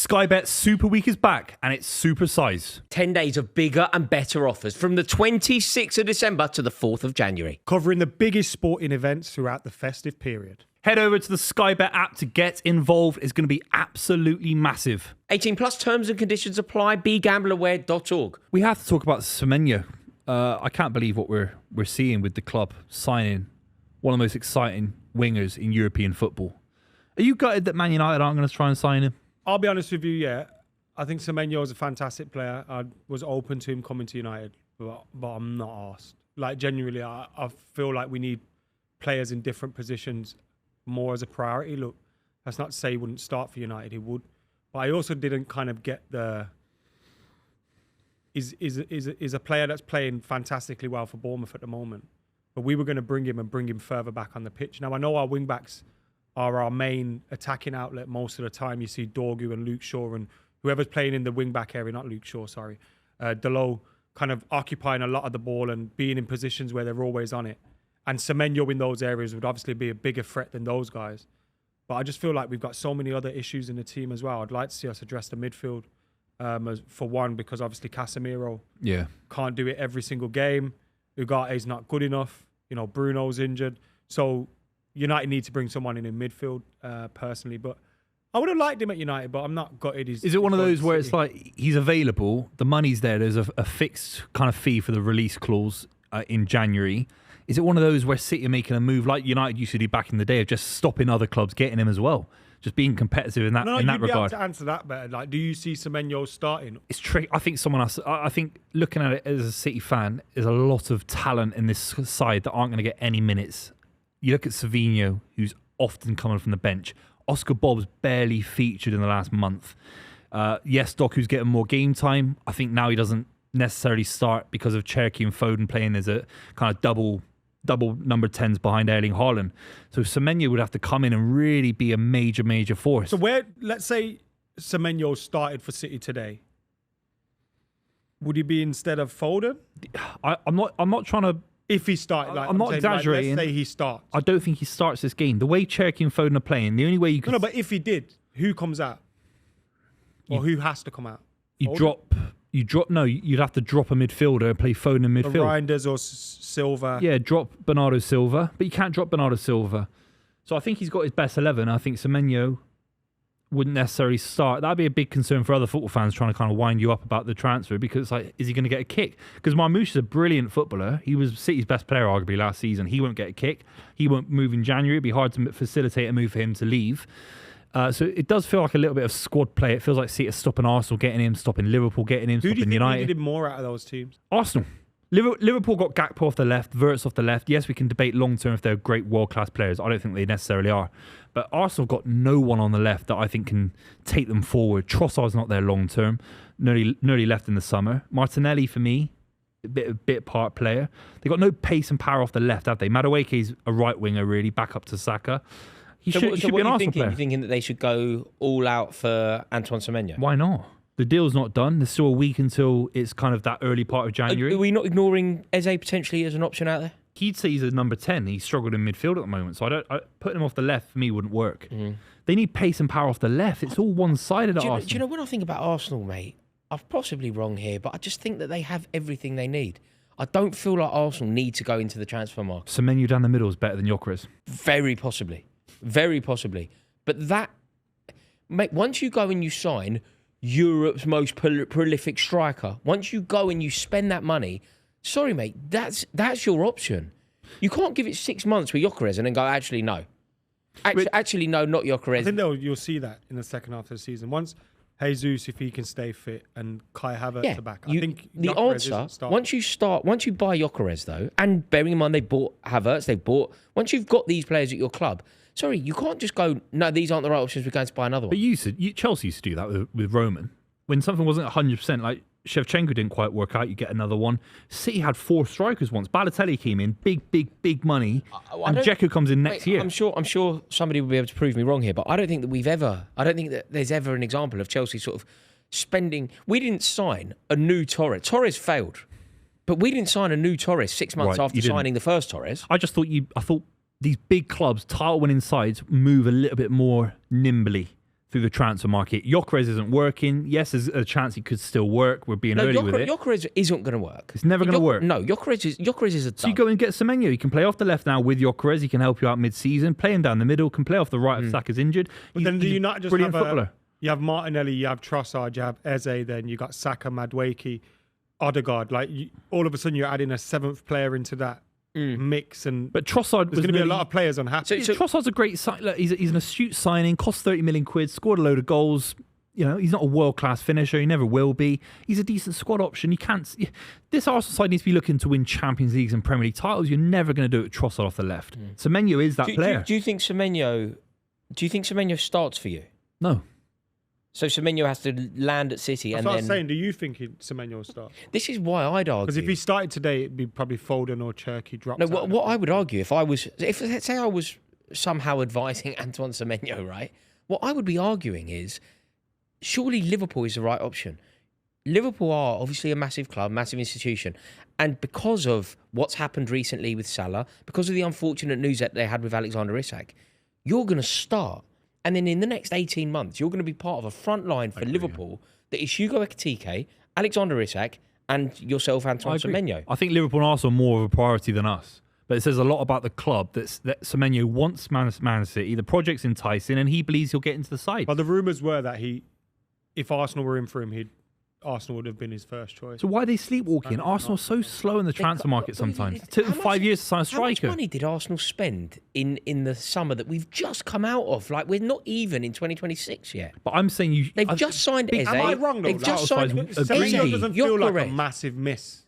Sky Bet Super Week is back and it's super size. 10 days of bigger and better offers from the 26th of December to the 4th of January. Covering the biggest sporting events throughout the festive period. Head over to the Sky Bet app to get involved. It's going to be absolutely massive. 18 plus terms and conditions apply. BeGambleAware.org. We have to talk about Semenyo. I can't believe what we're seeing with the club signing one of the most exciting wingers in European football. Are you gutted that Man United aren't going to try and sign him? I'll be honest with you, yeah. I think Semenyo is a fantastic player. I was open to him coming to United, but I'm not asked. Like, genuinely, I feel like we need players in different positions more as a priority. Look, that's not to say he wouldn't start for United, he would. But I also didn't kind of get the... Is a player that's playing fantastically well for Bournemouth at the moment. But we were going to bring him further back on the pitch. Now, I know our wing-backs are our main attacking outlet most of the time. You see Dorgu and Luke Shaw and whoever's playing in the wing-back area, not Luke Shaw, sorry. Delo kind of occupying a lot of the ball and being in positions where they're always on it. And Semenyo in those areas would obviously be a bigger threat than those guys. But I just feel like we've got so many other issues in the team as well. I'd like to see us address the midfield for one, because obviously Casemiro can't do it every single game. Ugate's not good enough. You know, Bruno's injured. So United need to bring someone in midfield, personally. But I would have liked him at United, but I'm not gutted. Is it one of those where it's like he's available, the money's there, there's a fixed kind of fee for the release clause in January? Is it one of those where City are making a move like United used to do back in the day of just stopping other clubs getting him as well? Just being competitive in that regard. You'd be able to answer that better. Like, do you see Semenyo starting? It's tricky. I think someone else. I think looking at it as a City fan, there's a lot of talent in this side that aren't going to get any minutes. You look at Semenyo, who's often coming from the bench. Oscar Bob's barely featured in the last month. Yes, Doku's getting more game time. I think now he doesn't necessarily start because of Cherki and Foden playing as a kind of double number 10s behind Erling Haaland. So Semenyo would have to come in and really be a major force. So let's say Semenyo started for City today, would he be instead of Foden? I'm not trying to... If he started, like, I'm not exaggerating. Let's say he starts. I don't think he starts this game. The way Cherki and Foden are playing, the only way you can... No, but if he did, who comes out? Or who has to come out? You'd have to drop a midfielder and play Foden in midfield. Reinders or Silva. Yeah, drop Bernardo Silva. But you can't drop Bernardo Silva. So I think he's got his best 11. I think Semenyo wouldn't necessarily start. That'd be a big concern for other football fans trying to kind of wind you up about the transfer, because like, is he going to get a kick? Because Marmoush is a brilliant footballer. He was City's best player arguably last season. He won't get a kick. He won't move in January. It'd be hard to facilitate a move for him to leave. So it does feel like a little bit of squad play. It feels like City are stopping Arsenal getting him, stopping Liverpool getting him, Who do you stopping think United. needed more out of those teams? Arsenal. Liverpool got Gakpo off the left, Wirtz off the left. Yes, we can debate long-term if they're great world-class players. I don't think they necessarily are. But Arsenal got no one on the left that I think can take them forward. Trossard's not there long-term. Nearly left in the summer. Martinelli, for me, a bit part player. They got no pace and power off the left, have they? Madueke's a right winger, really, back up to Saka. He should be an Arsenal player. You thinking that they should go all out for Antoine Semenyo? Why not? The deal's not done. There's still a week until it's kind of that early part of January. Are we not ignoring Eze potentially as an option out there? He'd say he's a number 10. He struggled in midfield at the moment. So putting him off the left for me wouldn't work. They need pace and power off the left. It's all one-sided at Arsenal. Do you know, when I think about Arsenal, mate, I'm possibly wrong here, but I just think that they have everything they need. I don't feel like Arsenal need to go into the transfer market. Semenyo down the middle is better than Gyökeres. Very possibly. Very possibly. But that, mate, once you go and you sign Europe's most prolific striker, once you go and you spend that money, sorry, mate, that's your option. You can't give it 6 months with Gyökeres and then go, actually, no. Actually, no, not Gyökeres. I think you'll see that in the second half of the season. Once Jesus, if he can stay fit, and Kai Havertz are back, I think the answer, once you buy Gyökeres, though, and bearing in mind they bought Havertz, once you've got these players at your club, sorry, you can't just go, no, these aren't the right options, we're going to buy another one. But Chelsea used to do that with Roman. When something wasn't 100%, like Shevchenko didn't quite work out, you get another one. City had 4 strikers once. Balotelli came in, big money, and Dzeko comes in next year. I'm sure somebody will be able to prove me wrong here, but I don't think that there's ever an example of Chelsea sort of spending. We didn't sign a new Torres. Torres failed, but we didn't sign a new Torres 6 months after signing the first Torres. I thought these big clubs, title-winning sides, move a little bit more nimbly through the transfer market. Gyökeres isn't working. Yes, there's a chance he could still work. We're being early with it. Gyökeres isn't going to work. It's never going to work. No, Gyökeres is a dud. So you go and get Semenyo. He can play off the left now with Gyökeres. He can help you out mid-season. Play him down the middle. Can play off the right if Saka's injured. But then do you not just brilliant have footballer. You have Martinelli, you have Trossard, you have Eze, then you got Saka, Madueke, Odegaard. Like all of a sudden you're adding a 7th player into that mix, and But Trossard there's going to be a lot of players unhappy. So- Trossard's a great sign. Look, he's an astute signing. Cost 30 million quid. Scored a load of goals. You know, he's not a world-class finisher. He never will be. He's a decent squad option. You can't. This Arsenal side needs to be looking to win Champions Leagues and Premier League titles. You're never going to do it with Trossard off the left. Semenyo is that player. Do you think Semenyo starts for you? No. So Semenyo has to land at City, That's and what I then was saying. Do you think Semenyo will start? this is why I'd argue. Because if he started today, it'd be probably Foden or Cherky dropped. No, out. what I would argue if let's say I was somehow advising Antoine Semenyo, right? What I would be arguing is, surely Liverpool is the right option. Liverpool are obviously a massive club, massive institution, and because of what's happened recently with Salah, because of the unfortunate news that they had with Alexander Isak, you're going to start, and then in the next 18 months, you're going to be part of a front line for Liverpool that is Hugo Ekitike, Alexander Isak, and yourself, Antoine Semenyo. I think Liverpool and Arsenal are more of a priority than us. But it says a lot about the club that Semenyo wants Man City. The project's enticing, and he believes he'll get into the side. But the rumours were that if Arsenal were in for him, Arsenal would have been his first choice. So why are they sleepwalking? Arsenal's so slow in the transfer market sometimes. It took them 5 years to sign a striker. How much money did Arsenal spend in the summer that we've just come out of? Like, we're not even in 2026 yet. But I'm saying They've just signed Eze. Am I wrong though? They've just signed Semenyo doesn't feel like a Gyökeres. massive miss.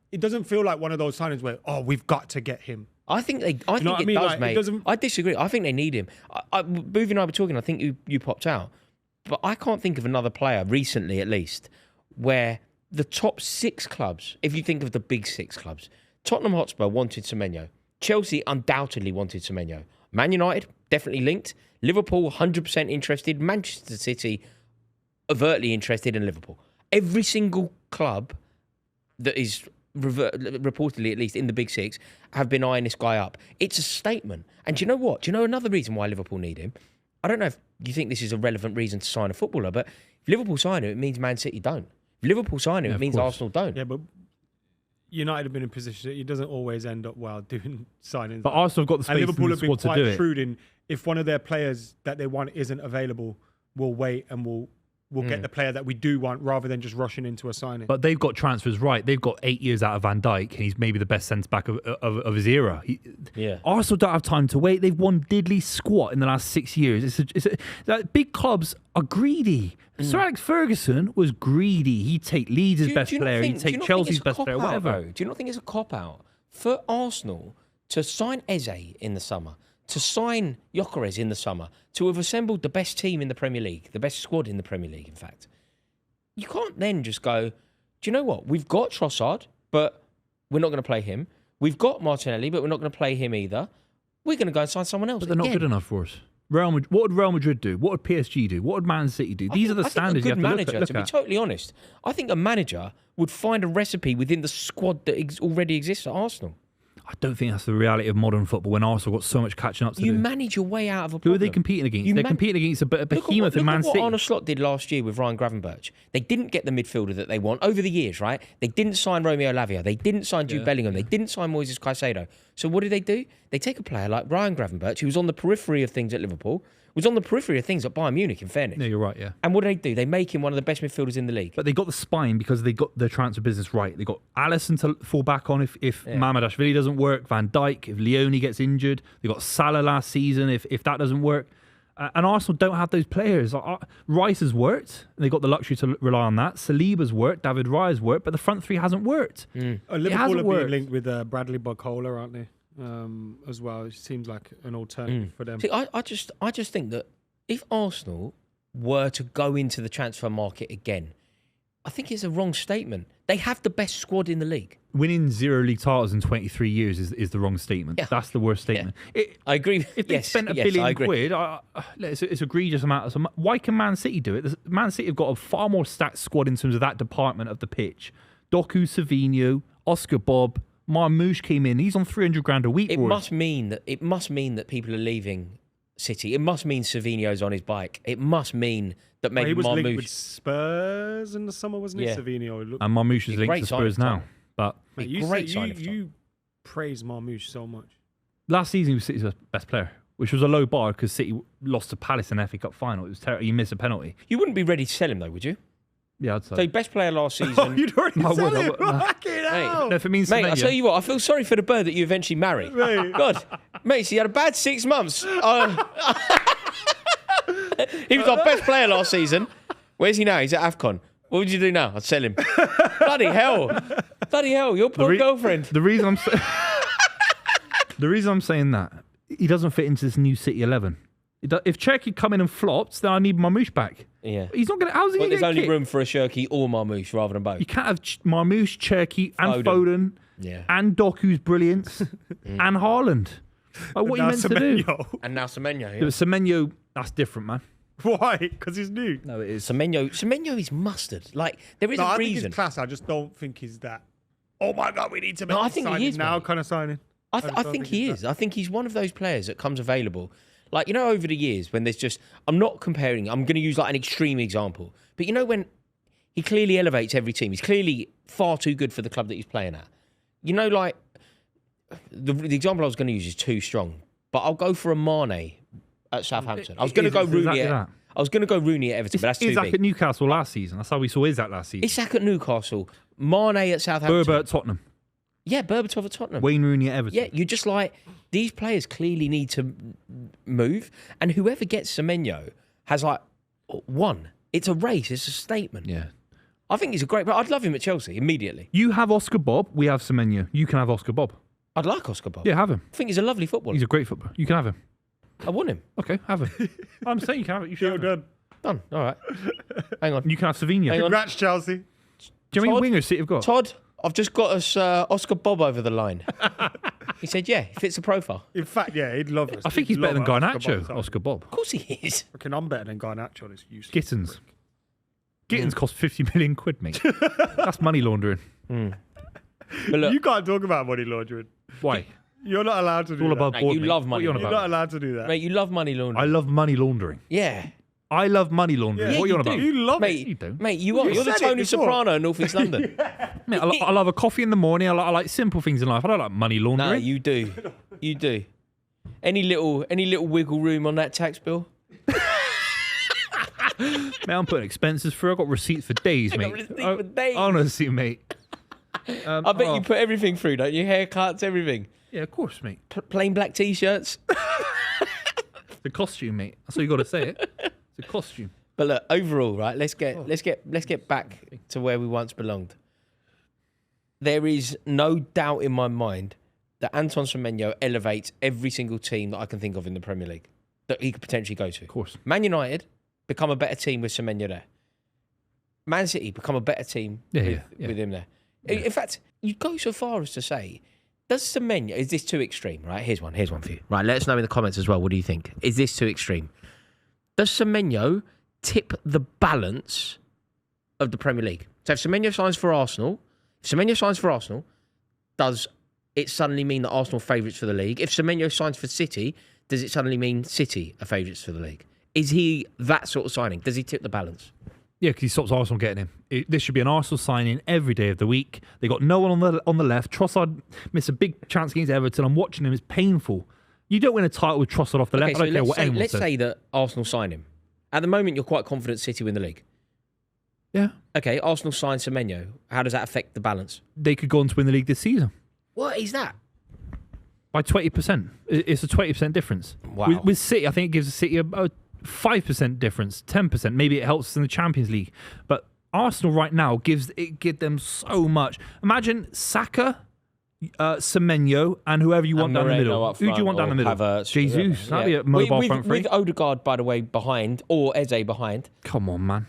It doesn't feel like one of those signings where we've got to get him. I think it know what I does, mean? Like, it mate. doesn't- I disagree. I think they need him. Buvey and I were talking. I think you popped out, but I can't think of another player recently, at least, where the top 6 clubs, if you think of the big 6 clubs, Tottenham Hotspur wanted Semenyo, Chelsea undoubtedly wanted Semenyo, Man United definitely linked, Liverpool 100% interested, Manchester City overtly interested in Liverpool. Every single club that is reportedly, at least in the big 6, have been eyeing this guy up. It's a statement. And do you know what? Do you know another reason why Liverpool need him? I don't know if you think this is a relevant reason to sign a footballer, but if Liverpool sign him, it means Man City don't. If Liverpool sign him, it means Arsenal don't. Yeah, but United have been in a position that it doesn't always end up well doing signings. But Arsenal have got the space and Liverpool in the have been squad to do quite it. shrewd in, if one of their players that they want isn't available, we'll wait and we'll get the player that we do want rather than just rushing into a signing. But they've got transfers right. They've got 8 years out of Van Dijk, and he's maybe the best centre-back of his era. Arsenal don't have time to wait. They've won diddly squat in the last 6 years. That big clubs are greedy. Sir Alex Ferguson was greedy. He'd take Leeds' best player. He'd take Chelsea's best player, whatever. Do you not think it's a cop-out for Arsenal to sign Eze in the summer, to sign Gyökeres in the summer, to have assembled the best team in the Premier League, the best squad in the Premier League, in fact? You can't then just go, do you know what? We've got Trossard, but we're not going to play him. We've got Martinelli, but we're not going to play him either. We're going to go and sign someone else. But they're not good enough for us. What would Real Madrid do? What would PSG do? What would Man City do? These are the standards you have to look at. To be totally honest, I think a manager would find a recipe within the squad that already exists at Arsenal. I don't think that's the reality of modern football when Arsenal got so much catching up to do. You manage your way out of a Who problem. are they competing against? They're competing against a behemoth in Man Look City. at what Arne Slot did last year with Ryan Gravenberch. They didn't get the midfielder that they want over the years, right? They didn't sign Romeo Lavia. They didn't sign Jude Bellingham. They didn't sign Moises Caicedo. So what do? They take a player like Ryan Gravenberch, who was on the periphery of things at Liverpool, was on the periphery of things at Bayern Munich, in fairness. No, you're right, yeah. And what do? They make him one of the best midfielders in the league. But they got the spine because they got their transfer business right. They got Alisson to fall back on if Mamadashvili doesn't work, Van Dijk, if Leone gets injured. They got Salah last season if that doesn't work. And Arsenal don't have those players. Rice has worked. They got the luxury to rely on that. Saliba's worked. David Raya's worked. But the front three hasn't worked. Liverpool are being linked with Bradley McKola, aren't they? As well. It seems like an alternative for them. See, I just think that if Arsenal were to go into the transfer market again, I think it's a wrong statement. They have the best squad in the league. Winning 0 league titles in 23 years is the wrong statement. Yeah. That's the worst statement. I agree. If they spent a billion quid, it's egregious amount. Why can Man City do it? Man City have got a far more stacked squad in terms of that department of the pitch. Doku, Semenyo, Oscar Bob, Marmoush came in. He's on 300 grand a week. It must mean that people are leaving City, it must mean Savinho's on his bike. It must mean that maybe He was linked with Marmoush. Spurs in the summer, wasn't he? Yeah. Savinho. Looked, And Marmoush is linked Great to signing Spurs for now. Tottenham. But mate, Great signing for you praise Marmoush so much. last season, he was City's best player, which was a low bar because City lost to Palace in the FA Cup final. It was terrible. He missed a penalty. You wouldn't be ready to sell him though, would you? Yeah, I'd say. So best player last season. Oh, you'd already I said would, I it. would, no. Fucking hell. No, if it means Mate, I Semenyo- tell you what, I feel sorry for the bird that you eventually marry. Mate. God, mate, so he had a bad 6 months. He was our best player last season. Where's he now? He's at AFCON. What would you do now? I'd sell him. Bloody hell. Bloody hell, your poor girlfriend. The reason I'm the reason I'm saying that, he doesn't fit into this new City 11. If Cherky come in and flops, then I need Marmoush back. Yeah. He's not going to. How's he But going there's to only get room for a Shirky or Marmoush rather than both. You can't have Marmoush, Cherky, and Foden, Yeah. and Doku's brilliance, and Haaland. Like, what are you Now meant to do? Semenyo. And now Semenyo. Yeah, but Semenyo, that's different, man. Why? Because he's new. No, it is. Semenyo is mustard. Like, there is No, a I think reason. he's class. I just don't think he's that. Oh my God, we need to make No, I this think he signing is, now mate. kind of signing. I just think don't he he's is. I think he's one of those players that comes available. Like, you know, over the years when there's just, I'm not comparing, I'm going to use like an extreme example. But you know, when he clearly elevates every team, he's clearly far too good for the club that he's playing at. You know, like, the example I was going to use is too strong, but I'll go for a Mane at Southampton. I was going to go It's Rooney exactly at, that. I was going to go Rooney at Everton, but that's too Isaac big. at Newcastle last season. That's how we saw Isaac last season. Isaac at Newcastle, Mane at Southampton. Berber at Tottenham. Yeah, Berbatov at Tottenham. Wayne Rooney at Everton. Yeah, you're just like, these players clearly need to move, and whoever gets Semenyo has like won. It's a race. It's a statement. Yeah. I think he's a great player. I'd love him at Chelsea immediately. You have Oscar Bob. We have Semenyo. You can have Oscar Bob. I'd like Oscar Bob. Yeah, have him. I think he's a lovely footballer. He's a great footballer. You can have him. I want him. Okay, have him. I'm saying you can have it. You should have him. Done. Done. All right. Hang on. You can have Savinho. Hang Do on. Congrats, Chelsea. you know how many Todd? wingers City have got? Todd, I've just got us Oscar Bob over the line. He said, yeah, he fits the profile. In fact, yeah, he'd love us. I think he's better than Garnacho, Oscar Bob. Of course he is. Fucking, I'm better than Garnacho on this useless. Gittins. Gittins cost 50 million quid, mate. That's money laundering. But look, You can't talk about money laundering. Why? You're not allowed to do All that. about Mate, board, you mate. love What money are you on laundering. You're about? not allowed to do that. mate, you love money laundering. I love money laundering. Yeah. I love money laundering. Yeah, what are you on you about? do. You love Mate, it. You don't. Mate, you are. You You're the said it Tony before. Soprano in North East London. Mate, I love a coffee in the morning. I like simple things in life. I don't like money No, laundering. you do. You do. Any little wiggle room on that tax bill? Mate, I'm putting expenses through. I've got receipts for days, got mate. receipts for days. Honestly, mate. I bet you put everything through, don't you? Haircuts, everything. Yeah, of course, mate. Plain black t-shirts. The costume, mate. That's all you got to say. It's a costume. But look, overall, right? Let's get back to where we once belonged. There is no doubt in my mind that Antoine Semenyo elevates every single team that I can think of in the Premier League that he could potentially go to. Of course. Man United become a better team with Semenyo there. Man City become a better team Yeah. with him there. In fact, you'd go so far as to say, does Semenyo, is this too extreme, right? Here's one for you. Right, let us know in the comments as well. What do you think? Is this too extreme? Does Semenyo tip the balance of the Premier League? So if Semenyo signs for Arsenal, does it suddenly mean that Arsenal are favourites for the league? If Semenyo signs for City, does it suddenly mean City are favourites for the league? Is he that sort of signing? Does he tip the balance? Yeah, because he stops Arsenal getting him. This should be an Arsenal signing every day of the week. They got no one on the left. Trossard missed a big chance against Everton. I'm watching him. It's painful. You don't win a title with Trossard off the left. I don't care what anyone let's says. say that Arsenal sign him. At the moment, you're quite confident City win the league. Yeah. Okay, Arsenal sign Semenyo. How does that affect the balance? They could go on to win the league this season What is that? by 20%. It's a 20% difference. Wow. With City, I think it gives City a 5% difference, 10%. Maybe it helps in the Champions League. But Arsenal right now give them so much. Imagine Saka, Semenyo, and whoever you want down the Moreno middle. up Who do you front, want down the or middle? Havertz, Jesus. yeah. That'd be a mobile with, front three. with Odegaard, by the way, behind, or Eze behind. Come on, man.